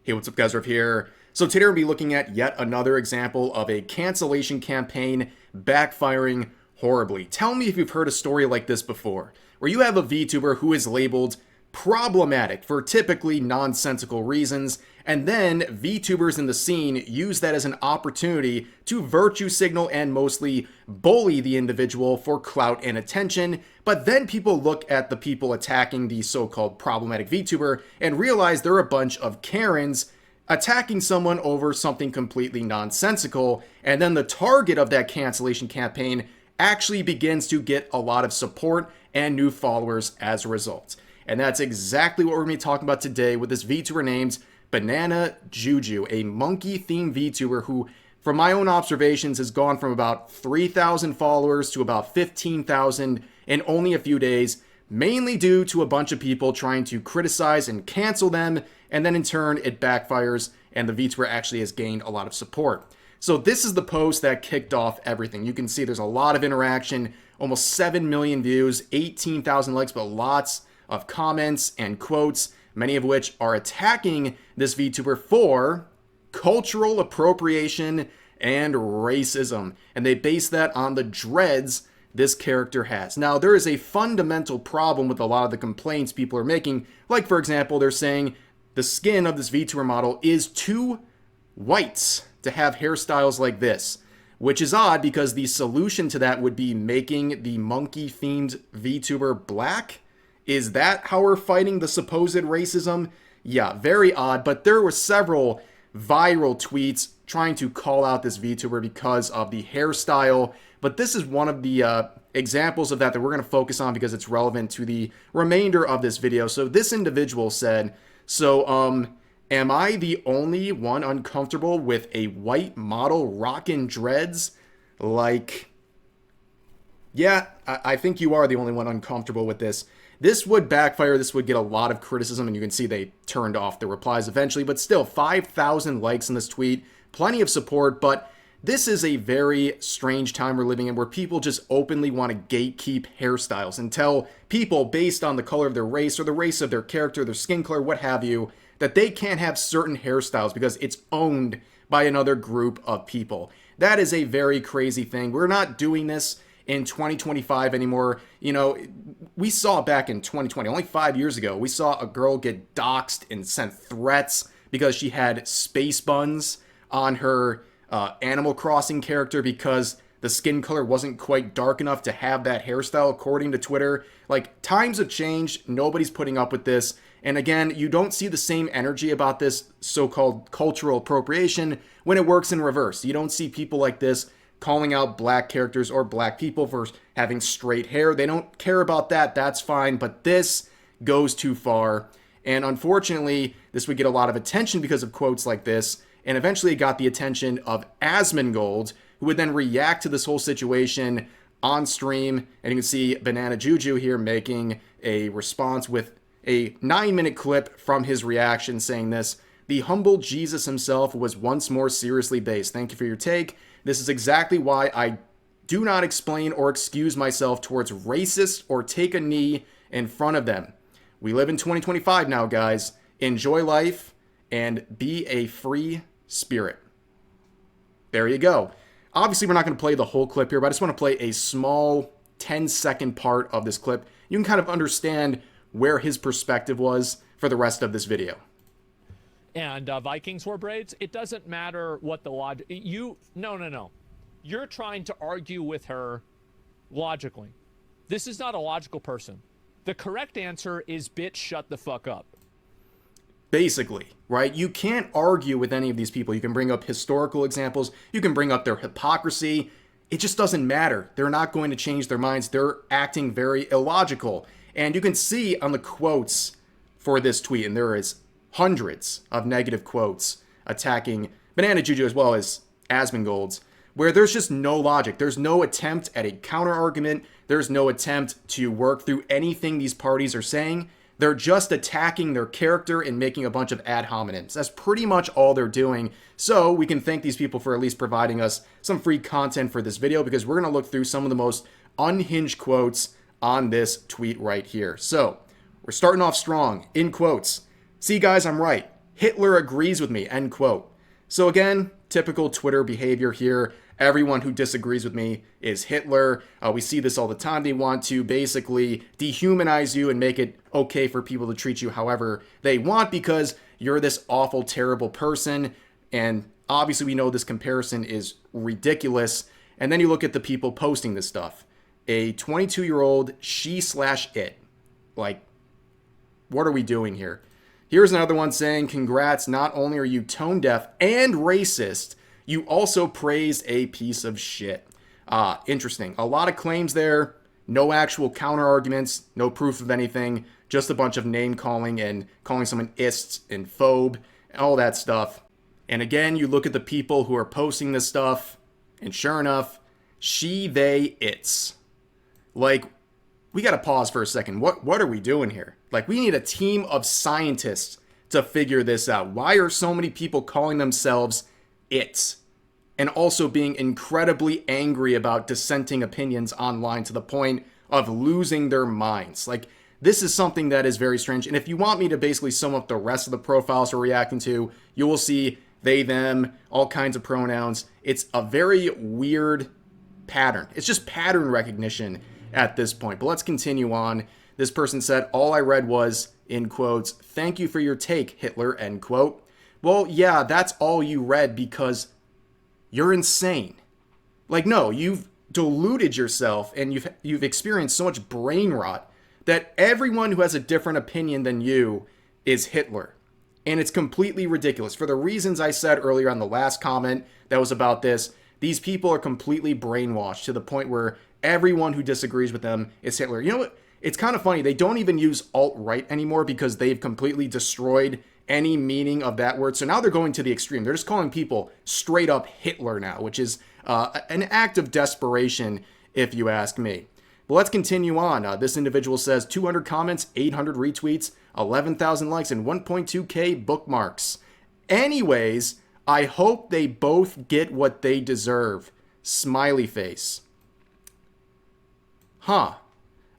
Hey, what's up guys, Rev here. So today we're going to be looking at yet another example of a cancellation campaign backfiring horribly. Tell me if you've heard a story like this before, where you have a VTuber who is labeled problematic for typically nonsensical reasons, and then VTubers in the scene use that as an opportunity to virtue signal and mostly bully the individual for clout and attention. But then people look at the people attacking the so-called problematic VTuber and realize they're a bunch of Karens attacking someone over something completely nonsensical, and then the target of that cancellation campaign actually begins to get a lot of support and new followers as a result. And that's exactly what we're going to be talking about today with this VTuber named BananaJuju, a monkey-themed VTuber who, from my own observations, has gone from about 3,000 followers to about 15,000 in only a few days, mainly due to a bunch of people trying to criticize and cancel them, and then in turn it backfires and the VTuber actually has gained a lot of support. So this is the post that kicked off everything. You can see there's a lot of interaction, almost 7 million views, 18,000 likes, but lots of comments and quotes, many of which are attacking this VTuber for cultural appropriation and racism. And they base that on the dreads this character has. Now, there is a fundamental problem with a lot of the complaints people are making. Like, for example, they're saying the skin of this VTuber model is too white to have hairstyles like this, which is odd because the solution to that would be making the monkey-themed VTuber black. Is that how we're fighting the supposed racism? Yeah, very odd, but there were several viral tweets trying to call out this VTuber because of the hairstyle, but this is one of the examples of that we're going to focus on because it's relevant to the remainder of this video. So this individual said, am I the only one uncomfortable with a white model rockin' dreads? Like, yeah, I think you are the only one uncomfortable with this. This would backfire, this would get a lot of criticism, and you can see they turned off the replies eventually, but still 5,000 likes in this tweet, plenty of support, but this is a very strange time we're living in where people just openly want to gatekeep hairstyles and tell people based on the color of their race or the race of their character, their skin color, what have you, that they can't have certain hairstyles because it's owned by another group of people. That is a very crazy thing. We're not doing this in 2025 anymore. You know, we saw back in 2020, only 5 years ago, we saw a girl get doxxed and sent threats because she had space buns on her Animal Crossing character because the skin color wasn't quite dark enough to have that hairstyle, according to Twitter. Like, times have changed. Nobody's putting up with this. And again, you don't see the same energy about this so-called cultural appropriation when it works in reverse. You don't see people like this calling out black characters or black people for having straight hair. They don't care about that. That's fine. But this goes too far. And unfortunately, this would get a lot of attention because of quotes like this. And eventually it got the attention of Asmongold, who would then react to this whole situation on stream. And you can see BananaJuju here making a response with a 9-minute clip from his reaction saying this: "The humble Jesus himself was once more seriously based. Thank you for your take. This is exactly why I do not explain or excuse myself towards racists or take a knee in front of them. We live in 2025 now, guys. Enjoy life and be a free spirit." There you go. Obviously, we're not going to play the whole clip here, but I just want to play a small 10-second part of this clip. You can kind of understand where his perspective was for the rest of this video. And Vikings wore braids. It doesn't matter what the logic. No. You're trying to argue with her logically. This is not a logical person. The correct answer is, bitch, shut the fuck up. Basically, right? You can't argue with any of these people. You can bring up historical examples. You can bring up their hypocrisy. It just doesn't matter. They're not going to change their minds. They're acting very illogical. And you can see on the quotes for this tweet, and there is hundreds of negative quotes attacking BananaJuju as well as Asmongold's, where there's just no logic. There's no attempt at a counter argument. There's no attempt to work through anything these parties are saying. They're just attacking their character and making a bunch of ad hominems. That's pretty much all they're doing. So we can thank these people for at least providing us some free content for this video, because we're going to look through some of the most unhinged quotes on this tweet right here. So we're starting off strong. In quotes: "See guys, I'm right. Hitler agrees with me, end quote. So again, typical Twitter behavior here. Everyone who disagrees with me is Hitler. We see this all the time. They want to basically dehumanize you and make it okay for people to treat you however they want because you're this awful, terrible person. And obviously we know this comparison is ridiculous. And then you look at the people posting this stuff. A 22-year-old she/it. Like, what are we doing here? Here's another one saying, congrats, not only are you tone deaf and racist, you also praised a piece of shit. Interesting. A lot of claims there, no actual counter arguments, no proof of anything, just a bunch of name calling and calling someone ist and phobe, all that stuff. And again, you look at the people who are posting this stuff, and sure enough, she, they, it's. Like, we gotta pause for a second. What are we doing here? Like, we need a team of scientists to figure this out. Why are so many people calling themselves it? And also being incredibly angry about dissenting opinions online to the point of losing their minds. Like, this is something that is very strange. And if you want me to basically sum up the rest of the profiles we're reacting to, you will see they, them, all kinds of pronouns. It's a very weird pattern. It's just pattern recognition at this point. But let's continue on. This person said, all I read was, in quotes, thank you for your take, Hitler, end quote. Well, yeah, that's all you read because you're insane. Like, no, you've deluded yourself and you've experienced so much brain rot that everyone who has a different opinion than you is Hitler. And it's completely ridiculous. For the reasons I said earlier on the last comment that was about this, these people are completely brainwashed to the point where everyone who disagrees with them is Hitler. You know what? It's kind of funny. They don't even use alt-right anymore because they've completely destroyed any meaning of that word. So now they're going to the extreme. They're just calling people straight up Hitler now, which is an act of desperation, if you ask me. But let's continue on. This individual says 200 comments, 800 retweets, 11,000 likes, and 1.2K bookmarks. Anyways, I hope they both get what they deserve. Smiley face. Huh.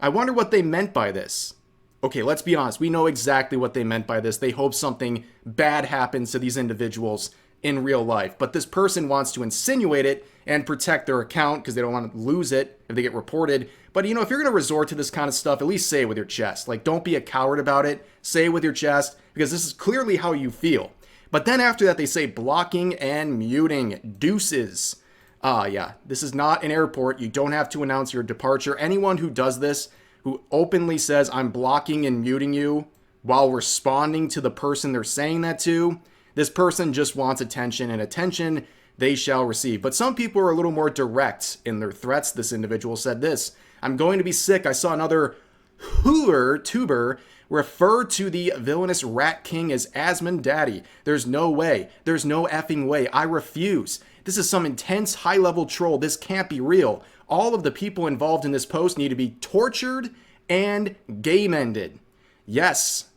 I wonder what they meant by this. Okay, let's be honest. We know exactly what they meant by this. They hope something bad happens to these individuals in real life. But this person wants to insinuate it and protect their account because they don't want to lose it if they get reported. But, you know, if you're going to resort to this kind of stuff, at least say it with your chest. Like, don't be a coward about it. Say it with your chest because this is clearly how you feel. But then after that, they say blocking and muting. Deuces. Yeah, this is not an airport. You don't have to announce your departure. Anyone who does this, who openly says, I'm blocking and muting you while responding to the person they're saying that to, this person just wants attention, and attention they shall receive. But some people are a little more direct in their threats. This individual said this, I'm going to be sick. I saw another Vtuber refer to the villainous Rat King as Asmon Daddy. There's no way. There's no effing way. I refuse. This is some intense high-level troll. This can't be real. All of the people involved in this post need to be tortured and game-ended. Yes,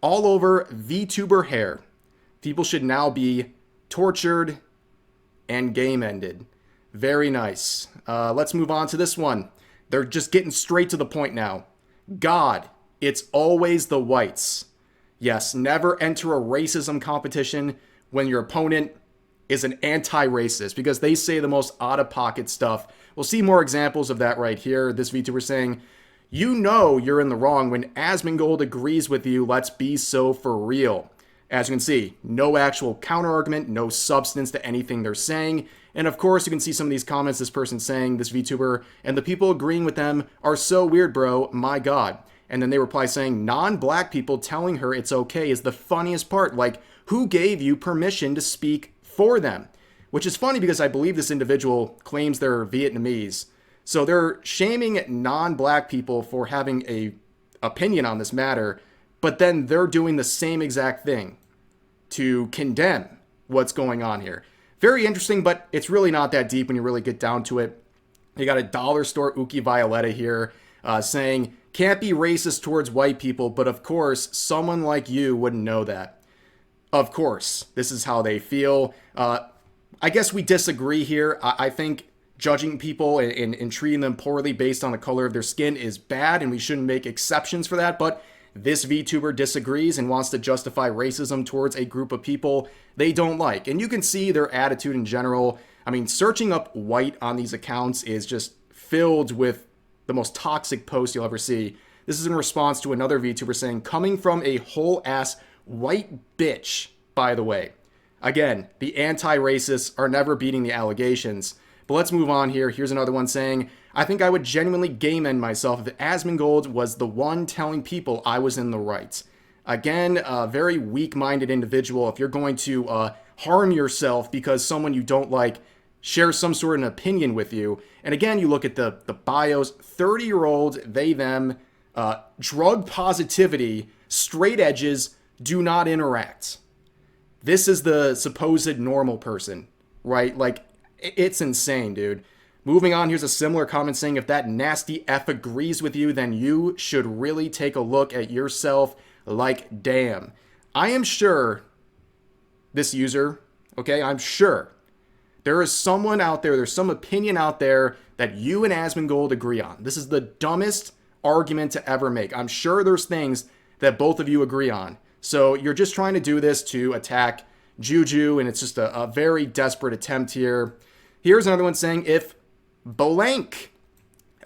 all over VTuber hair. People should now be tortured and game-ended. Very nice. Let's move on to this one. They're just getting straight to the point now. God, it's always the whites. Yes, never enter a racism competition when your opponent is an anti-racist because they say the most out-of-pocket stuff. We'll see more examples of that right here. This VTuber saying, you know you're in the wrong when Asmongold agrees with you. Let's be so for real. As you can see, no actual counter-argument, no substance to anything they're saying. And of course, you can see some of these comments this person saying, this VTuber, and the people agreeing with them are so weird, bro. My God. And then they reply saying, non-black people telling her it's okay is the funniest part. Like, who gave you permission to speak for them? Which is funny because I believe this individual claims they're Vietnamese. So they're shaming non-black people for having a opinion on this matter, but then they're doing the same exact thing to condemn what's going on here. Very interesting, but it's really not that deep when you really get down to it. You got a dollar store Uki Violetta here saying, can't be racist towards white people, but of course, someone like you wouldn't know that. Of course, this is how they feel. I guess we disagree here. I think judging people and treating them poorly based on the color of their skin is bad, and we shouldn't make exceptions for that. But this VTuber disagrees and wants to justify racism towards a group of people they don't like. And you can see their attitude in general. I mean, searching up white on these accounts is just filled with the most toxic posts you'll ever see. This is in response to another VTuber saying, coming from a whole ass white bitch, by the way. Again, the anti-racists are never beating the allegations. But let's move on here. Here's another one saying, I think I would genuinely game end myself if Asmongold was the one telling people I was in the right. Again, a very weak-minded individual. If you're going to harm yourself because someone you don't like shares some sort of an opinion with you. And again, you look at the bios, 30-year-old, they, them, drug positivity, straight edges, do not interact. This is the supposed normal person, right? Like, it's insane, dude. Moving on, here's a similar comment saying, if that nasty F agrees with you, then you should really take a look at yourself. Like, damn. I am sure this user, okay, I'm sure there is someone out there, there's some opinion out there that you and Asmongold agree on. This is the dumbest argument to ever make. I'm sure there's things that both of you agree on. So you're just trying to do this to attack Juju, and it's just a very desperate attempt here. Here's another one saying, if blank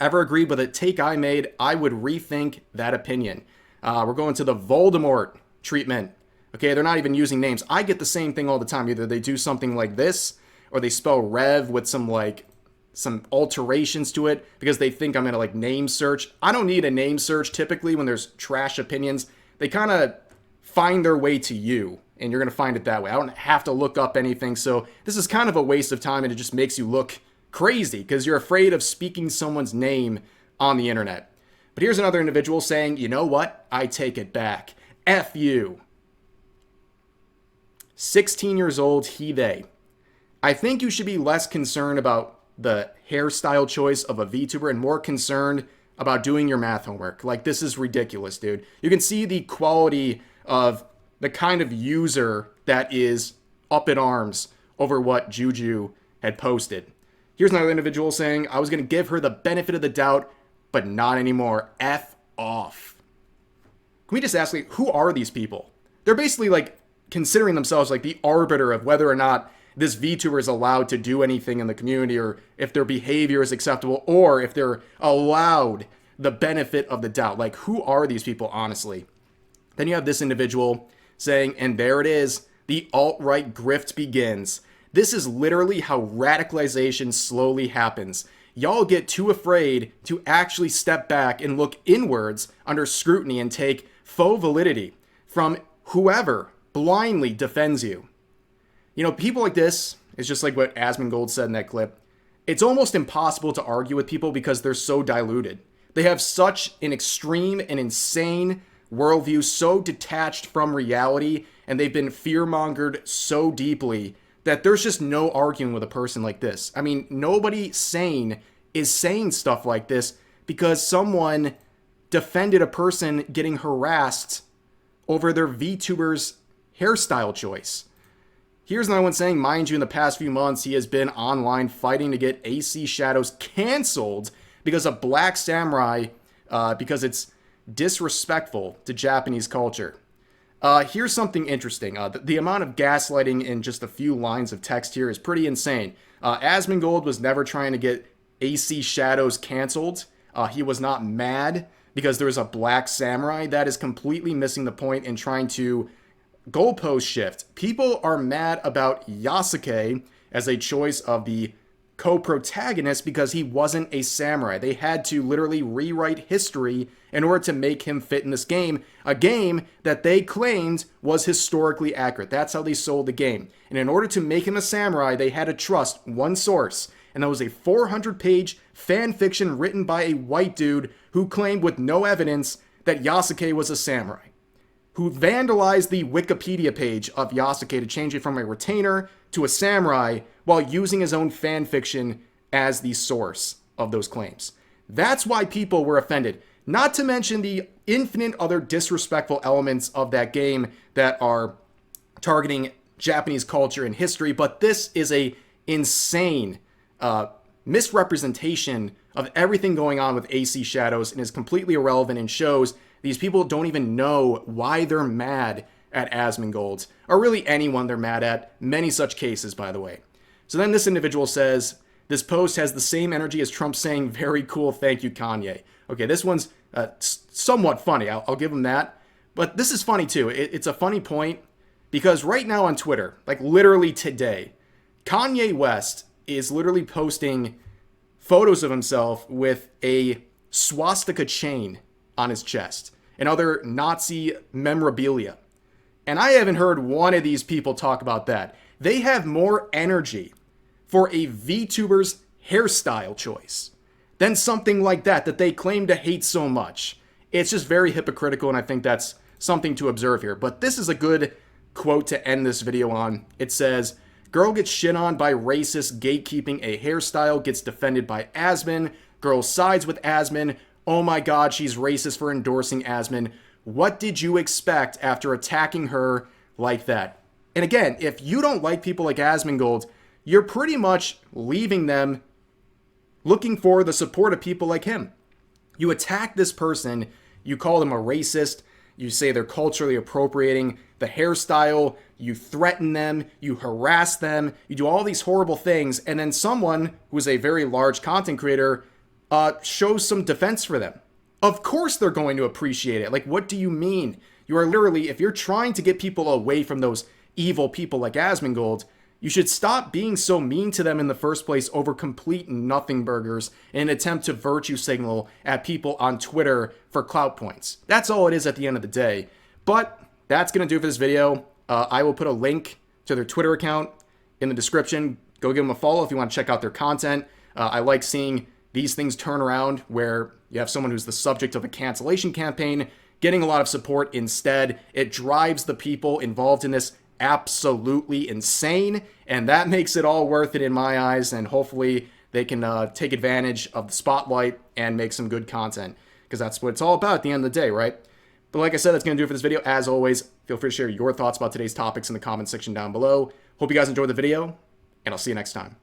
ever agreed with a take I made, I would rethink that opinion. We're going to the Voldemort treatment. Okay, they're not even using names. I get the same thing all the time. Either they do something like this, or they spell Rev with some alterations to it because they think I'm gonna name search. I don't need a name search typically when there's trash opinions. They kind of find their way to you, and you're going to find it that way. I don't have to look up anything, so this is kind of a waste of time, and it just makes you look crazy because you're afraid of speaking someone's name on the internet. But here's another individual saying, you know what? I take it back. F you. 16 years old, he, they. I think you should be less concerned about the hairstyle choice of a VTuber and more concerned about doing your math homework. Like, this is ridiculous, dude. You can see the quality of the kind of user that is up in arms over what Juju had posted. Here's another individual saying, I was going to give her the benefit of the doubt, but not anymore. F off. Can we just ask, who are these people? They're basically, considering themselves, the arbiter of whether or not this VTuber is allowed to do anything in the community, or if their behavior is acceptable, or if they're allowed the benefit of the doubt. Who are these people, honestly? Then you have this individual saying, and there it is, the alt-right grift begins. This is literally how radicalization slowly happens. Y'all get too afraid to actually step back and look inwards under scrutiny and take faux validity from whoever blindly defends you. You know, people like this, it's just like what Asmongold said in that clip. It's almost impossible to argue with people because they're so diluted. They have such an extreme and insane worldview, so detached from reality, and they've been fear-mongered so deeply that there's just no arguing with a person like this. I mean, nobody sane is saying stuff like this because someone defended a person getting harassed over their VTuber's hairstyle choice. Here's another one saying, mind you, in the past few months, he has been online fighting to get AC Shadows canceled because of Black Samurai, because it's disrespectful to Japanese culture. Here's something interesting. The amount of gaslighting in just a few lines of text here is pretty insane. Asmongold was never trying to get AC Shadows canceled. He was not mad because there was a Black Samurai. That is completely missing the point in trying to goalpost shift. People are mad about Yasuke as a choice of the co-protagonist because he wasn't a samurai. They had to literally rewrite history in order to make him fit in this game, a game that they claimed was historically accurate. That's how they sold the game. And in order to make him a samurai, they had to trust one source, and that was a 400-page fan fiction written by a white dude who claimed with no evidence that Yasuke was a samurai, who vandalized the Wikipedia page of Yasuke to change it from a retainer to a samurai while using his own fan fiction as the source of those claims. That's why people were offended. Not to mention the infinite other disrespectful elements of that game that are targeting Japanese culture and history, but this is a insane misrepresentation of everything going on with AC Shadows and is completely irrelevant and shows These people don't even know why they're mad at Asmongold, or really anyone they're mad at. Many such cases, by the way. So then this individual says, this post has the same energy as Trump saying, very cool, thank you, Kanye. Okay, this one's somewhat funny. I'll give him that. But this is funny too. It's a funny point because right now on Twitter, like literally today, Kanye West is literally posting photos of himself with a swastika chain on his chest and other Nazi memorabilia. And I haven't heard one of these people talk about that. They have more energy for a VTuber's hairstyle choice than something like that they claim to hate so much. It's just very hypocritical, and I think that's something to observe here. But this is a good quote to end this video on. It says, girl gets shit on by racist gatekeeping a hairstyle, gets defended by Asmon. Girl sides with Asmon. Oh my god, she's racist for endorsing Asmon. What did you expect after attacking her like that? And again, if you don't like people like Asmongold, you're pretty much leaving them looking for the support of people like him. You attack this person, you call them a racist, you say they're culturally appropriating the hairstyle, you threaten them, you harass them, you do all these horrible things, and then someone who is a very large content creator shows some defense for them. Of course they're going to appreciate it. Like, what do you mean? You are literally, if you're trying to get people away from those evil people like Asmongold, you should stop being so mean to them in the first place over complete nothing burgers in an attempt to virtue signal at people on Twitter for clout points. That's all it is at the end of the day. But that's going to do it for this video. I will put a link to their Twitter account in the description. Go give them a follow if you want to check out their content. I like seeing these things turn around where you have someone who's the subject of a cancellation campaign getting a lot of support instead. It drives the people involved in this absolutely insane, and that makes it all worth it in my eyes, and hopefully they can take advantage of the spotlight and make some good content, because that's what it's all about at the end of the day, right? But like I said, that's going to do it for this video. As always, feel free to share your thoughts about today's topics in the comment section down below. Hope you guys enjoyed the video, and I'll see you next time.